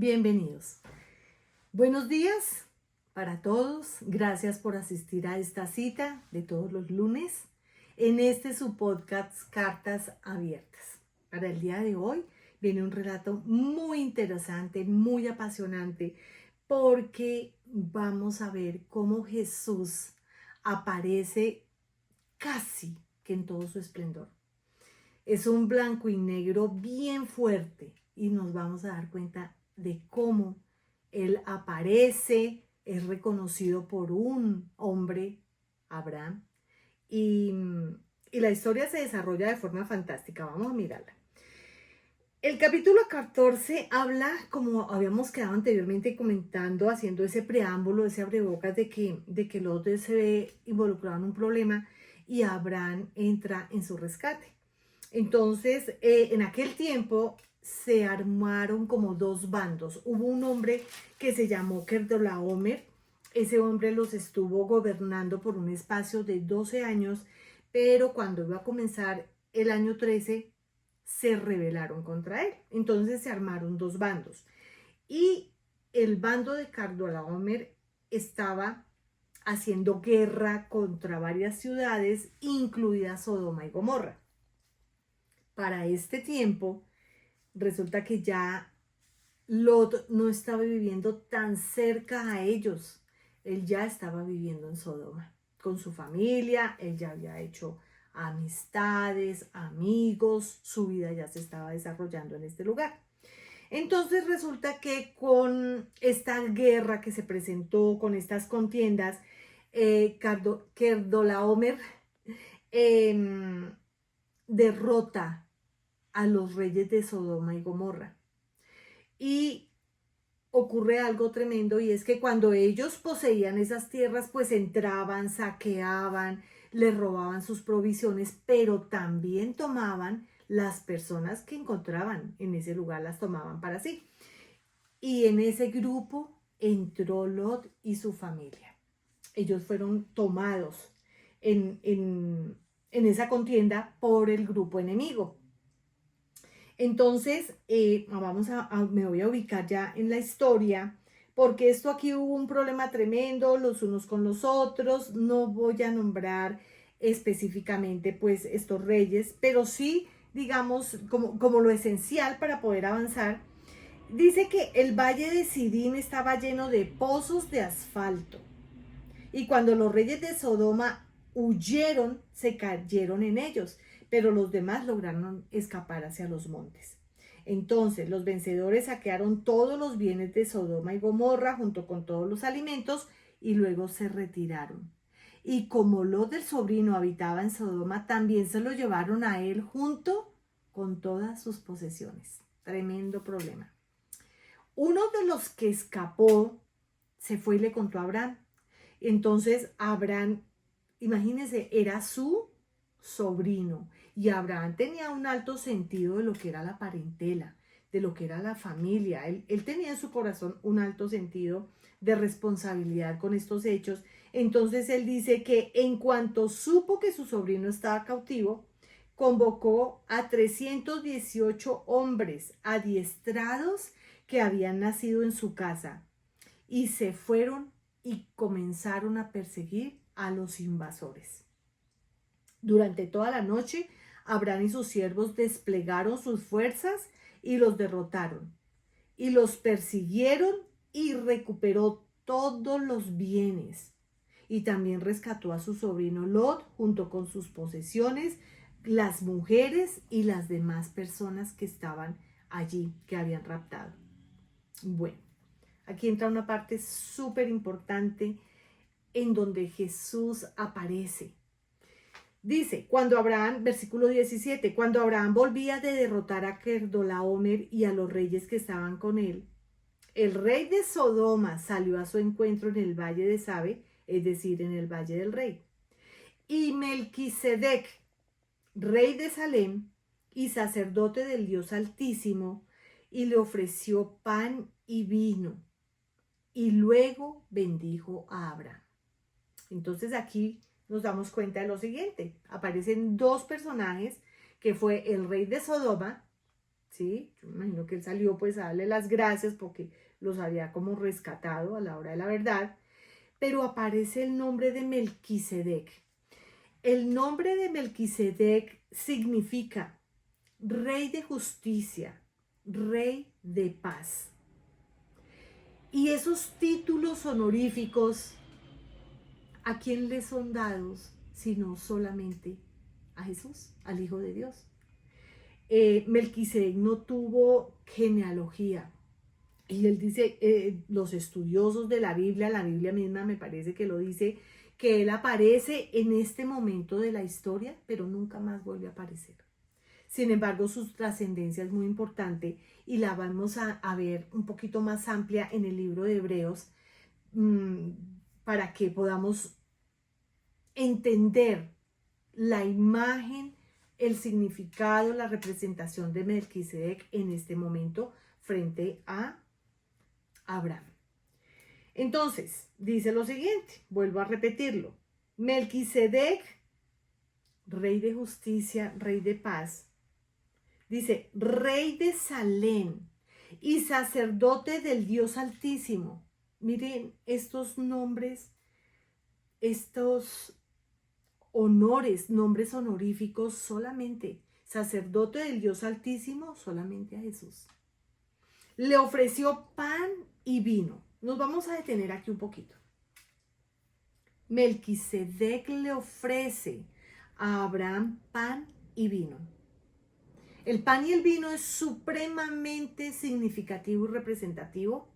Bienvenidos. Buenos días para todos. Gracias por asistir a esta cita de todos los lunes en su podcast Cartas Abiertas. Para el día de hoy viene un relato muy interesante, muy apasionante, porque vamos a ver cómo Jesús aparece casi que en todo su esplendor. Es un blanco y negro bien fuerte y nos vamos a dar cuenta de cómo él aparece, es reconocido por un hombre, Abraham, y, y la historia se desarrolla de forma fantástica. Vamos a mirarla. El capítulo 14 habla, como habíamos quedado anteriormente comentando, haciendo ese preámbulo, ese abrebocas de que Lot se ve involucrado en un problema y Abraham entra en su rescate. Entonces, en aquel tiempo se armaron como dos bandos. Hubo un hombre que se llamó Kedorlaomer. Ese hombre los estuvo gobernando por un espacio de 12 años, pero cuando iba a comenzar el año 13, se rebelaron contra él. Entonces se armaron dos bandos. Y el bando de Kedorlaomer estaba haciendo guerra contra varias ciudades, incluida Sodoma y Gomorra. Para este tiempo, resulta que ya Lot no estaba viviendo tan cerca a ellos. Él ya estaba viviendo en Sodoma con su familia, él ya había hecho amistades, amigos, su vida ya se estaba desarrollando en este lugar. Entonces resulta que con esta guerra que se presentó, con estas contiendas, Kedorlaomer derrota a los reyes de Sodoma y Gomorra. Y ocurre algo tremendo, y es que cuando ellos poseían esas tierras, pues entraban, saqueaban, les robaban sus provisiones, pero también tomaban las personas que encontraban en ese lugar, las tomaban para sí. Y en ese grupo entró Lot y su familia. Ellos fueron tomados en esa contienda por el grupo enemigo. Entonces, me voy a ubicar ya en la historia, porque esto aquí hubo un problema tremendo, los unos con los otros. No voy a nombrar específicamente pues estos reyes, pero sí, digamos, como lo esencial para poder avanzar. Dice que el valle de Sidín estaba lleno de pozos de asfalto, y cuando los reyes de Sodoma huyeron, se cayeron en ellos, pero los demás lograron escapar hacia los montes. Entonces los vencedores saquearon todos los bienes de Sodoma y Gomorra junto con todos los alimentos y luego se retiraron. Y como Lot del sobrino habitaba en Sodoma, también se lo llevaron a él junto con todas sus posesiones. Tremendo problema. Uno de los que escapó se fue y le contó a Abraham. Entonces Abraham, imagínense, era su sobrino, y Abraham tenía un alto sentido de lo que era la parentela, de lo que era la familia. Él tenía en su corazón un alto sentido de responsabilidad con estos hechos. Entonces él dice que en cuanto supo que su sobrino estaba cautivo, convocó a 318 hombres adiestrados que habían nacido en su casa, y se fueron y comenzaron a perseguir a los invasores. Durante toda la noche, Abraham y sus siervos desplegaron sus fuerzas y los derrotaron, y los persiguieron, y recuperó todos los bienes, y también rescató a su sobrino Lot junto con sus posesiones, las mujeres y las demás personas que estaban allí, que habían raptado. Bueno, aquí entra una parte súper importante en donde Jesús aparece. Dice, versículo 17, cuando Abraham volvía de derrotar a Kedorlaomer y a los reyes que estaban con él, el rey de Sodoma salió a su encuentro en el valle de Sabe, es decir, en el valle del rey. Y Melquisedec, rey de Salem y sacerdote del Dios Altísimo, y le ofreció pan y vino, y luego bendijo a Abraham. Entonces aquí nos damos cuenta de lo siguiente: aparecen dos personajes, que fue el rey de Sodoma, ¿sí? Yo me imagino que él salió pues a darle las gracias porque los había como rescatado a la hora de la verdad, pero aparece el nombre de Melquisedec. El nombre de Melquisedec significa rey de justicia, rey de paz. Y esos títulos honoríficos, ¿a quién les son dados? Sino solamente a Jesús, al Hijo de Dios. Melquisedec no tuvo genealogía. Y él dice, los estudiosos de la Biblia misma me parece que lo dice, que él aparece en este momento de la historia, pero nunca más vuelve a aparecer. Sin embargo, su trascendencia es muy importante y la vamos a ver un poquito más amplia en el libro de Hebreos, para que podamos entender la imagen, el significado, la representación de Melquisedec en este momento frente a Abraham. Entonces, dice lo siguiente, vuelvo a repetirlo. Melquisedec, rey de justicia, rey de paz, dice, rey de Salem y sacerdote del Dios Altísimo. Miren estos nombres, estos honores, nombres honoríficos solamente. Sacerdote del Dios Altísimo, solamente a Jesús. Le ofreció pan y vino. Nos vamos a detener aquí un poquito. Melquisedec le ofrece a Abraham pan y vino. El pan y el vino es supremamente significativo y representativo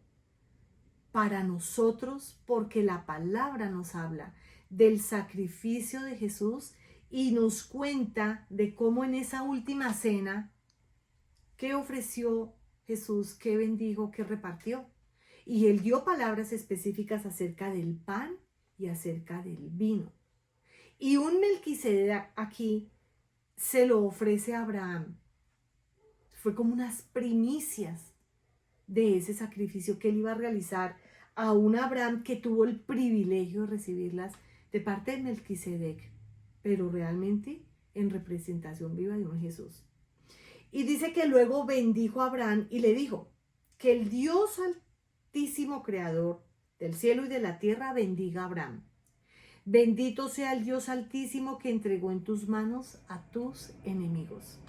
para nosotros porque la palabra nos habla del sacrificio de Jesús y nos cuenta de cómo en esa última cena, qué ofreció Jesús, qué bendijo, qué repartió. Y él dio palabras específicas acerca del pan y acerca del vino. Y un Melquisedec aquí se lo ofrece a Abraham. Fue como unas primicias de ese sacrificio que él iba a realizar a un Abraham que tuvo el privilegio de recibirlas de parte de Melquisedec, pero realmente en representación viva de un Jesús. Y dice que luego bendijo a Abraham y le dijo que el Dios Altísimo Creador del cielo y de la tierra bendiga a Abraham. Bendito sea el Dios Altísimo que entregó en tus manos a tus enemigos.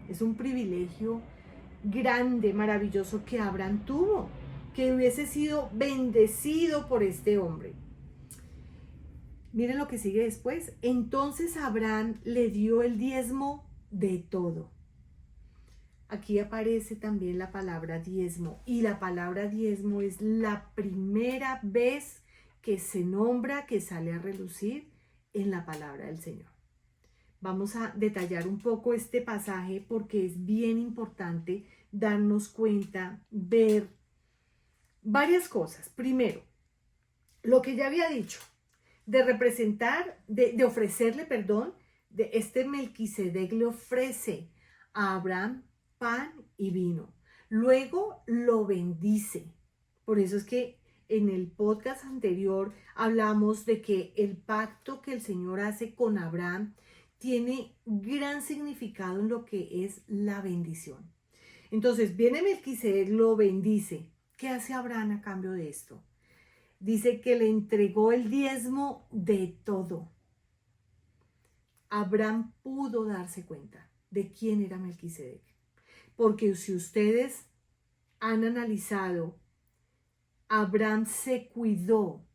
Es un privilegio grande, maravilloso que Abraham tuvo, que hubiese sido bendecido por este hombre. Miren lo que sigue después. Entonces Abraham le dio el diezmo de todo. Aquí aparece también la palabra diezmo, y la palabra diezmo es la primera vez que se nombra, que sale a relucir en la palabra del Señor. Vamos a detallar un poco este pasaje porque es bien importante darnos cuenta, ver varias cosas. Primero, lo que ya había dicho, de representar, de ofrecerle, perdón, de este Melquisedec le ofrece a Abraham pan y vino. Luego lo bendice. Por eso es que en el podcast anterior hablamos de que el pacto que el Señor hace con Abraham tiene gran significado en lo que es la bendición. Entonces viene Melquisedec, lo bendice. ¿Qué hace Abraham a cambio de esto? Dice que le entregó el diezmo de todo. Abraham pudo darse cuenta de quién era Melquisedec. Porque si ustedes han analizado, Abraham se cuidó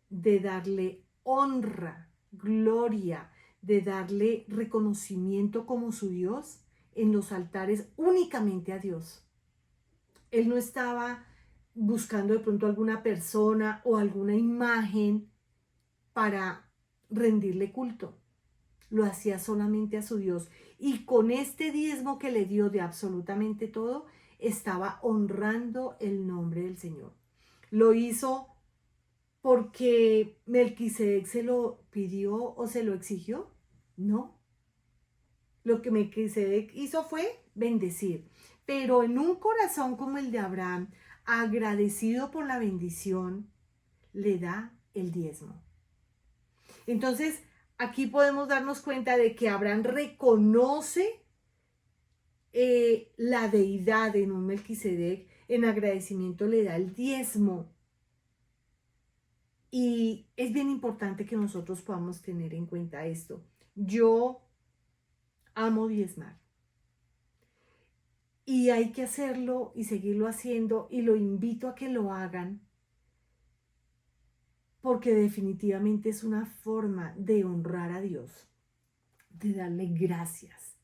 de darle honra, gloria, de darle reconocimiento como su Dios en los altares únicamente a Dios. Él no estaba buscando de pronto alguna persona o alguna imagen para rendirle culto. Lo hacía solamente a su Dios. Y con este diezmo que le dio de absolutamente todo, estaba honrando el nombre del Señor. Lo hizo porque Melquisedec se lo pidió o se lo exigió. No. Lo que Melquisedec hizo fue bendecir. Pero en un corazón como el de Abraham, agradecido por la bendición, le da el diezmo. Entonces, aquí podemos darnos cuenta de que Abraham reconoce la deidad en un Melquisedec, en agradecimiento le da el diezmo. Y es bien importante que nosotros podamos tener en cuenta esto. Yo amo diezmar. Y hay que hacerlo y seguirlo haciendo y lo invito a que lo hagan porque definitivamente es una forma de honrar a Dios, de darle gracias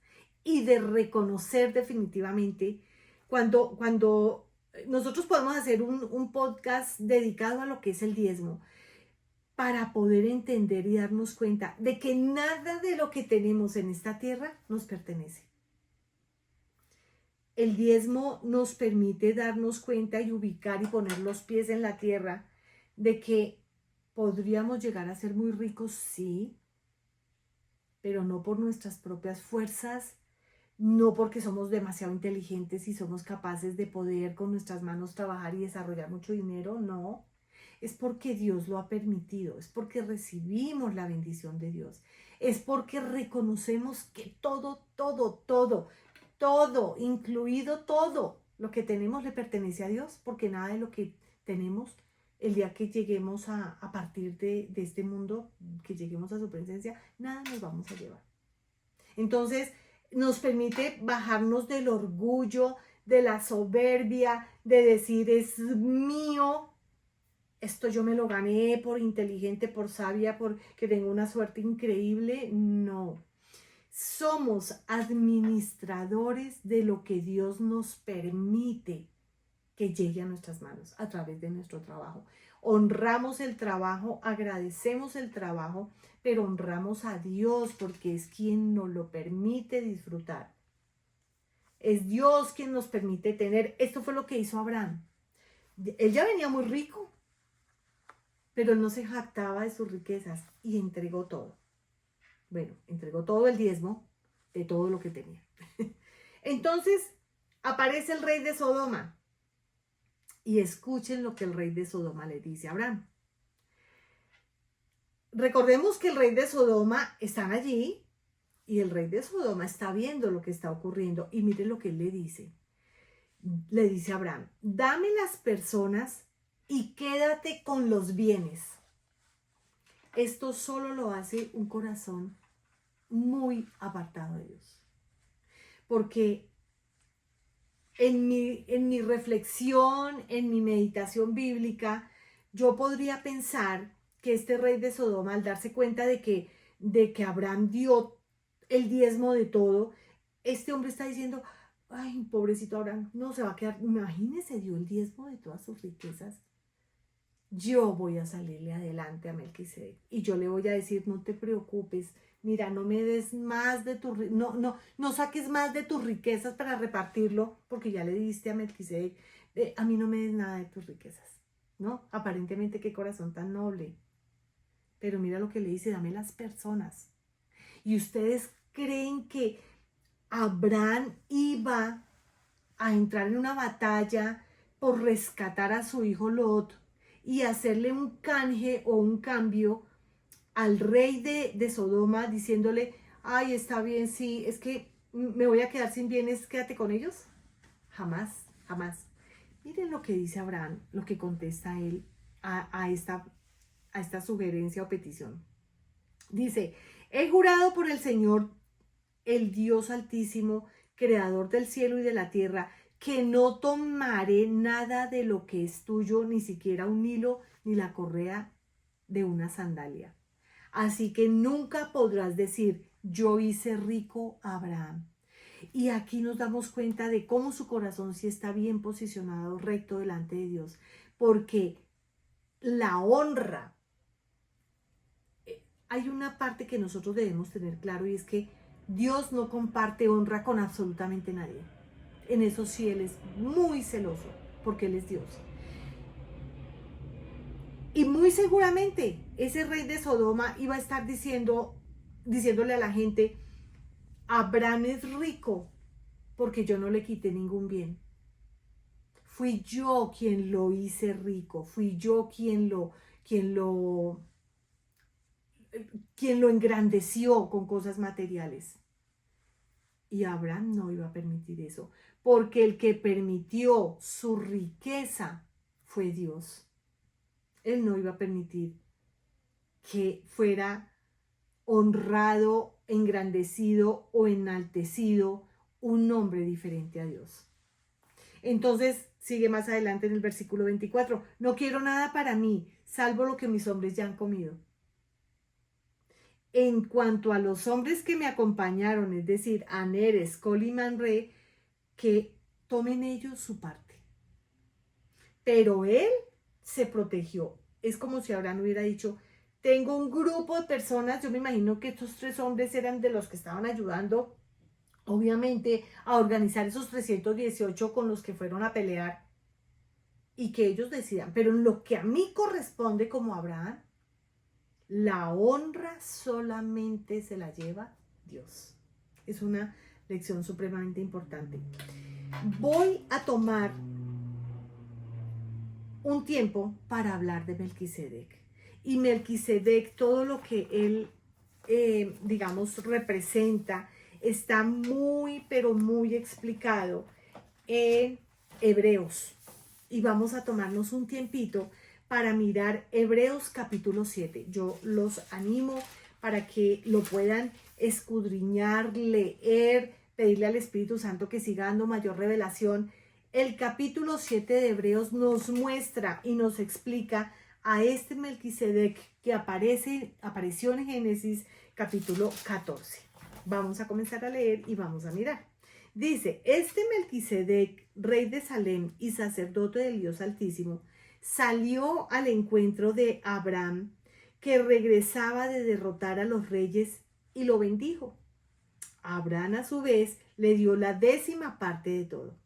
y de reconocer definitivamente cuando nosotros podemos hacer un podcast dedicado a lo que es el diezmo para poder entender y darnos cuenta de que nada de lo que tenemos en esta tierra nos pertenece. El diezmo nos permite darnos cuenta y ubicar y poner los pies en la tierra de que podríamos llegar a ser muy ricos, sí, pero no por nuestras propias fuerzas, no porque somos demasiado inteligentes y somos capaces de poder con nuestras manos trabajar y desarrollar mucho dinero, no. Es porque Dios lo ha permitido, es porque recibimos la bendición de Dios, es porque reconocemos que todo, incluido todo lo que tenemos le pertenece a Dios, porque nada de lo que tenemos el día que lleguemos a partir de este mundo, que lleguemos a su presencia, nada nos vamos a llevar. Entonces, nos permite bajarnos del orgullo, de la soberbia, de decir es mío, esto yo me lo gané por inteligente, por sabia, porque tengo una suerte increíble. No. Somos administradores de lo que Dios nos permite que llegue a nuestras manos a través de nuestro trabajo. Honramos el trabajo, agradecemos el trabajo, pero honramos a Dios porque es quien nos lo permite disfrutar. Es Dios quien nos permite tener. Esto fue lo que hizo Abraham. Él ya venía muy rico, pero no se jactaba de sus riquezas y entregó todo. Bueno, entregó todo el diezmo de todo lo que tenía. Entonces aparece el rey de Sodoma y escuchen lo que el rey de Sodoma le dice a Abraham. Recordemos que el rey de Sodoma están allí y el rey de Sodoma está viendo lo que está ocurriendo y mire lo que él le dice. Le dice a Abraham, dame las personas y quédate con los bienes. Esto solo lo hace un corazón muy apartado de Dios. Porque en mi reflexión, en mi meditación bíblica, yo podría pensar que este rey de Sodoma, al darse cuenta de que Abraham dio el diezmo de todo, este hombre está diciendo, ay, pobrecito Abraham, no se va a quedar, imagínese, dio el diezmo de todas sus riquezas. Yo voy a salirle adelante a Melquisedec y yo le voy a decir, no te preocupes, mira, no me des más de tu, no saques más de tus riquezas para repartirlo, porque ya le diste a Melquisedec, a mí no me des nada de tus riquezas, ¿no? Aparentemente qué corazón tan noble, pero mira lo que le dice, dame las personas. Y ustedes creen que Abraham iba a entrar en una batalla por rescatar a su hijo Lot y hacerle un canje o un cambio al rey de Sodoma diciéndole, ay, está bien, sí, es que me voy a quedar sin bienes, quédate con ellos. Jamás, jamás. Miren lo que dice Abraham, lo que contesta él a esta sugerencia o petición. Dice, he jurado por el Señor, el Dios Altísimo, creador del cielo y de la tierra, que no tomaré nada de lo que es tuyo, ni siquiera un hilo ni la correa de una sandalia. Así que nunca podrás decir, yo hice rico a Abraham. Y aquí nos damos cuenta de cómo su corazón sí está bien posicionado, recto delante de Dios, porque la honra, hay una parte que nosotros debemos tener claro y es que Dios no comparte honra con absolutamente nadie. En eso sí Él es muy celoso, porque Él es Dios. Y muy seguramente ese rey de Sodoma iba a estar diciéndole a la gente, Abraham es rico porque yo no le quité ningún bien. Fui yo quien lo hice rico, fui yo quien lo engrandeció con cosas materiales. Y Abraham no iba a permitir eso, porque el que permitió su riqueza fue Dios. Él no iba a permitir que fuera honrado, engrandecido o enaltecido un nombre diferente a Dios. Entonces, sigue más adelante en el versículo 24, no quiero nada para mí, salvo lo que mis hombres ya han comido. En cuanto a los hombres que me acompañaron, es decir, Aner, Escol y Manre, que tomen ellos su parte. Pero él se protegió. Es como si Abraham hubiera dicho, tengo un grupo de personas, yo me imagino que estos 3 hombres eran de los que estaban ayudando, obviamente, a organizar esos 318 con los que fueron a pelear y que ellos decidan. Pero en lo que a mí corresponde como Abraham, la honra solamente se la lleva Dios. Es una lección supremamente importante. Voy a tomar un tiempo para hablar de Melquisedec. Y Melquisedec, todo lo que él, digamos, representa, está muy, pero muy explicado en Hebreos. Y vamos a tomarnos un tiempito para mirar Hebreos capítulo 7. Yo los animo para que lo puedan escudriñar, leer, pedirle al Espíritu Santo que siga dando mayor revelación. El capítulo 7 de Hebreos nos muestra y nos explica a este Melquisedec que apareció en Génesis capítulo 14. Vamos a comenzar a leer y vamos a mirar. Dice, este Melquisedec, rey de Salem y sacerdote del Dios Altísimo, salió al encuentro de Abraham, que regresaba de derrotar a los reyes, y lo bendijo. Abraham a su vez le dio la 10ª parte de todo.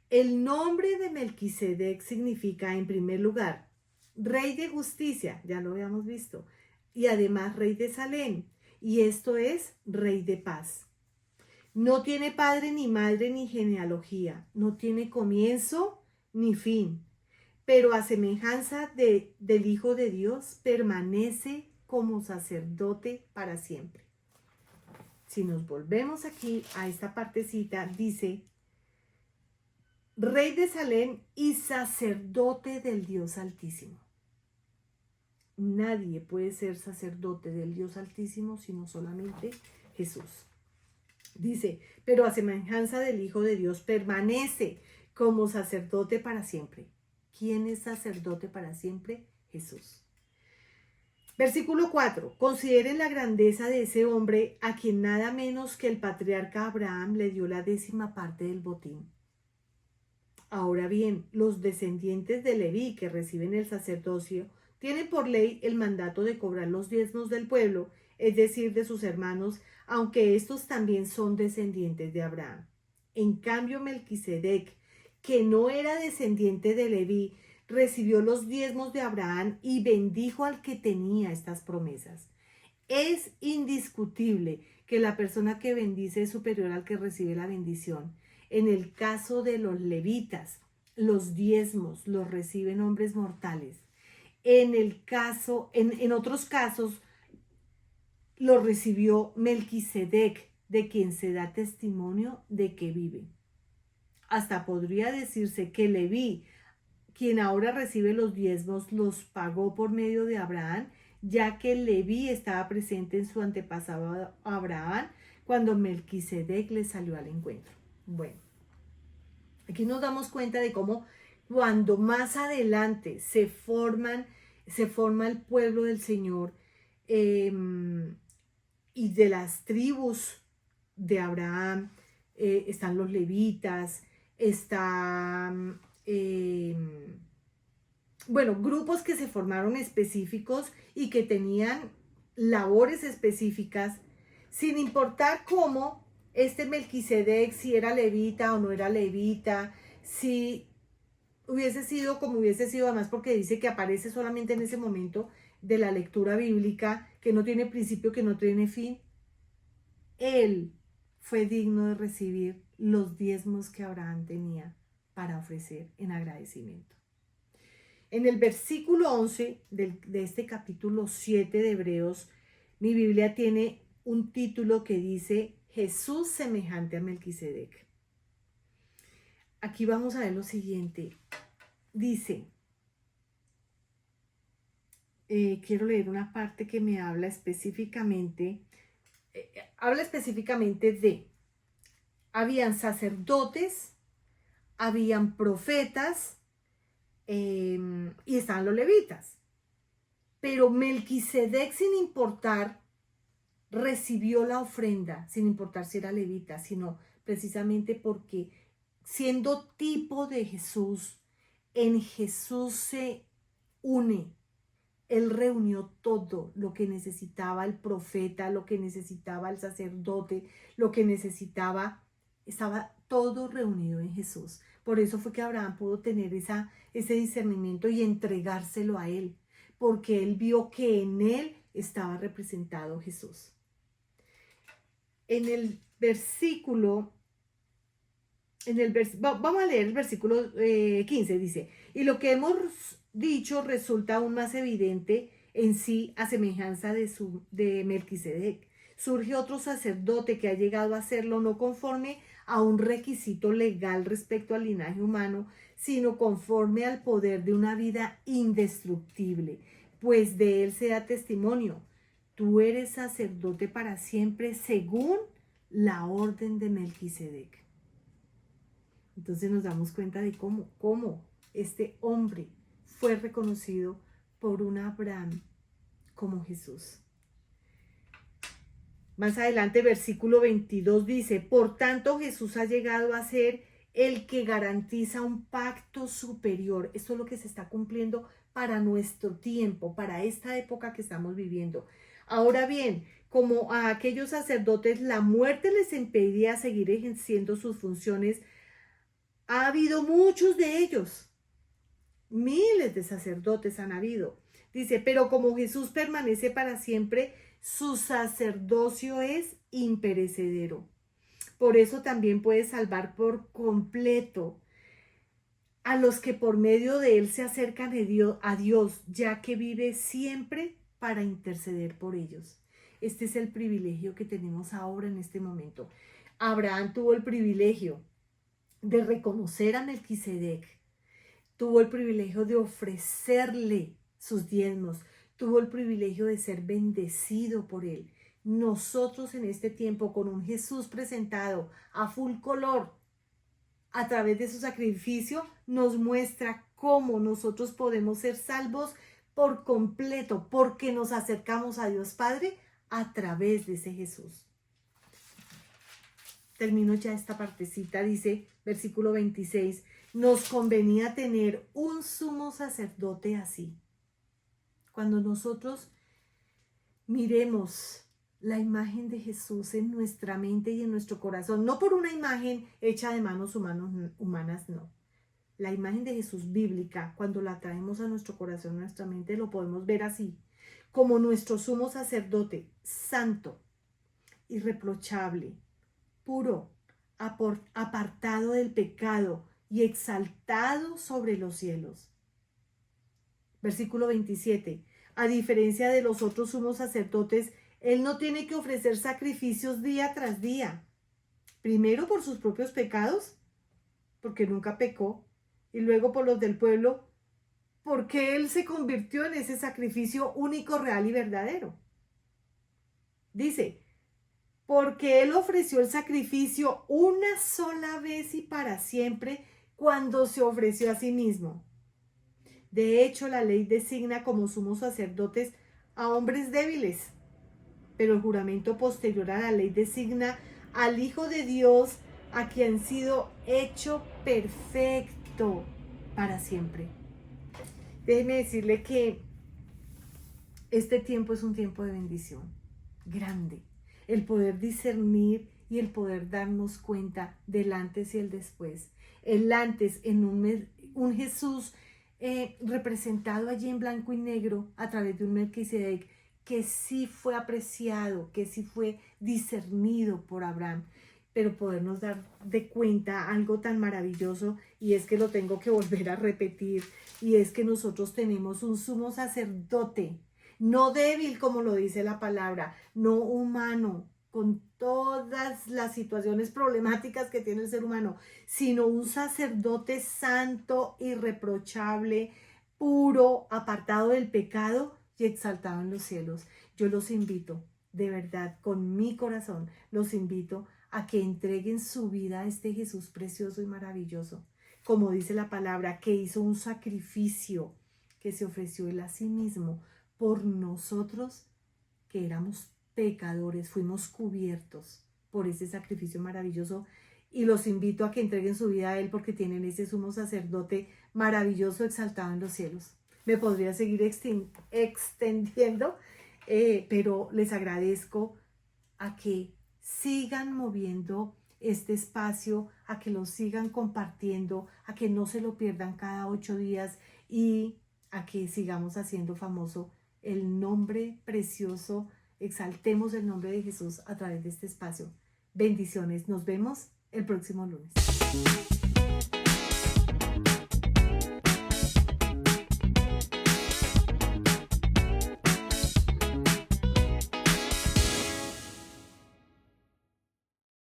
El nombre de Melquisedec significa, en primer lugar, rey de justicia, ya lo habíamos visto, y además rey de Salem, y esto es rey de paz. No tiene padre ni madre ni genealogía, no tiene comienzo ni fin, pero a semejanza del Hijo de Dios permanece como sacerdote para siempre. Si nos volvemos aquí a esta partecita, dice, rey de Salem y sacerdote del Dios Altísimo. Nadie puede ser sacerdote del Dios Altísimo sino solamente Jesús. Dice, pero a semejanza del Hijo de Dios permanece como sacerdote para siempre. ¿Quién es sacerdote para siempre? Jesús. Versículo 4. Consideren la grandeza de ese hombre a quien nada menos que el patriarca Abraham le dio la 10ª parte del botín. Ahora bien, los descendientes de Leví que reciben el sacerdocio tienen por ley el mandato de cobrar los diezmos del pueblo, es decir, de sus hermanos, aunque estos también son descendientes de Abraham. En cambio, Melquisedec, que no era descendiente de Leví, recibió los diezmos de Abraham y bendijo al que tenía estas promesas. Es indiscutible que la persona que bendice es superior al que recibe la bendición. En el caso de los levitas, los diezmos los reciben hombres mortales. En otros casos, lo recibió Melquisedec, de quien se da testimonio de que vive. Hasta podría decirse que Leví, quien ahora recibe los diezmos, los pagó por medio de Abraham, ya que Leví estaba presente en su antepasado Abraham cuando Melquisedec le salió al encuentro. Bueno, aquí nos damos cuenta de cómo cuando más adelante se forma el pueblo del Señor y de las tribus de Abraham, están los levitas, están, grupos que se formaron específicos y que tenían labores específicas, sin importar cómo este Melquisedec, si era levita o no era levita, si hubiese sido como hubiese sido, además porque dice que aparece solamente en ese momento de la lectura bíblica, que no tiene principio, que no tiene fin. Él fue digno de recibir los diezmos que Abraham tenía para ofrecer en agradecimiento. En el versículo 11 de este capítulo 7 de Hebreos, mi Biblia tiene un título que dice Jesús semejante a Melquisedec. Aquí vamos a ver lo siguiente. Dice, quiero leer una parte que me habla específicamente de, habían sacerdotes, habían profetas y estaban los levitas. Pero Melquisedec, sin importar, recibió la ofrenda, sin importar si era levita, sino precisamente porque siendo tipo de Jesús, en Jesús se une. Él reunió todo lo que necesitaba el profeta, lo que necesitaba el sacerdote, lo que necesitaba, estaba todo reunido en Jesús. Por eso fue que Abraham pudo tener ese discernimiento y entregárselo a él, porque él vio que en él estaba representado Jesús. En el versículo, vamos a leer el versículo 15, dice, y lo que hemos dicho resulta aún más evidente en sí a semejanza de Melquisedec. Surge otro sacerdote que ha llegado a serlo no conforme a un requisito legal respecto al linaje humano, sino conforme al poder de una vida indestructible, pues de él se da testimonio. Tú eres sacerdote para siempre según la orden de Melquisedec. Entonces nos damos cuenta de cómo este hombre fue reconocido por un Abraham como Jesús. Más adelante, versículo 22 dice, por tanto Jesús ha llegado a ser el que garantiza un pacto superior. Esto es lo que se está cumpliendo para nuestro tiempo, para esta época que estamos viviendo. Ahora bien, como a aquellos sacerdotes la muerte les impedía seguir ejerciendo sus funciones, ha habido muchos de ellos. Miles de sacerdotes han habido. Dice, pero como Jesús permanece para siempre, su sacerdocio es imperecedero. Por eso también puede salvar por completo a los que por medio de él se acercan a Dios, ya que vive siempre para interceder por ellos. Este es el privilegio que tenemos ahora en este momento. Abraham tuvo el privilegio de reconocer a Melquisedec, tuvo el privilegio de ofrecerle sus diezmos, tuvo el privilegio de ser bendecido por él. Nosotros en este tiempo, con un Jesús presentado a full color, a través de su sacrificio, nos muestra cómo nosotros podemos ser salvos por completo, porque nos acercamos a Dios Padre a través de ese Jesús. Termino ya esta partecita, dice, versículo 26, nos convenía tener un sumo sacerdote así. Cuando nosotros miremos la imagen de Jesús en nuestra mente y en nuestro corazón, no por una imagen hecha de manos humanas, no. La imagen de Jesús bíblica, cuando la traemos a nuestro corazón, a nuestra mente, lo podemos ver así, como nuestro sumo sacerdote, santo, irreprochable, puro, apartado del pecado y exaltado sobre los cielos. Versículo 27. A diferencia de los otros sumos sacerdotes, él no tiene que ofrecer sacrificios día tras día. Primero por sus propios pecados, porque nunca pecó, y luego por los del pueblo, porque él se convirtió en ese sacrificio único, real y verdadero. Dice, porque él ofreció el sacrificio una sola vez y para siempre cuando se ofreció a sí mismo. De hecho, la ley designa como sumos sacerdotes a hombres débiles, pero el juramento posterior a la ley designa al Hijo de Dios, a quien ha sido hecho perfecto para siempre. Déjeme decirle que este tiempo es un tiempo de bendición grande. El poder discernir y el poder darnos cuenta del antes y el después. El antes en un Jesús representado allí en blanco y negro a través de un Melquisedec que sí fue apreciado, que sí fue discernido por Abraham, pero podernos dar de cuenta algo tan maravilloso, y es que lo tengo que volver a repetir, y es que nosotros tenemos un sumo sacerdote, no débil como lo dice la palabra, no humano, con todas las situaciones problemáticas que tiene el ser humano, sino un sacerdote santo, irreprochable, puro, apartado del pecado y exaltado en los cielos. Yo los invito, de verdad, con mi corazón, los invito a que entreguen su vida a este Jesús precioso y maravilloso. Como dice la palabra, que hizo un sacrificio, que se ofreció él a sí mismo por nosotros, que éramos pecadores, fuimos cubiertos por ese sacrificio maravilloso, y los invito a que entreguen su vida a él porque tienen ese sumo sacerdote maravilloso exaltado en los cielos. Me podría seguir extendiendo, pero les agradezco a que sigan moviendo este espacio, a que lo sigan compartiendo, a que no se lo pierdan cada 8 días y a que sigamos haciendo famoso el nombre precioso. Exaltemos el nombre de Jesús a través de este espacio. Bendiciones. Nos vemos el próximo lunes.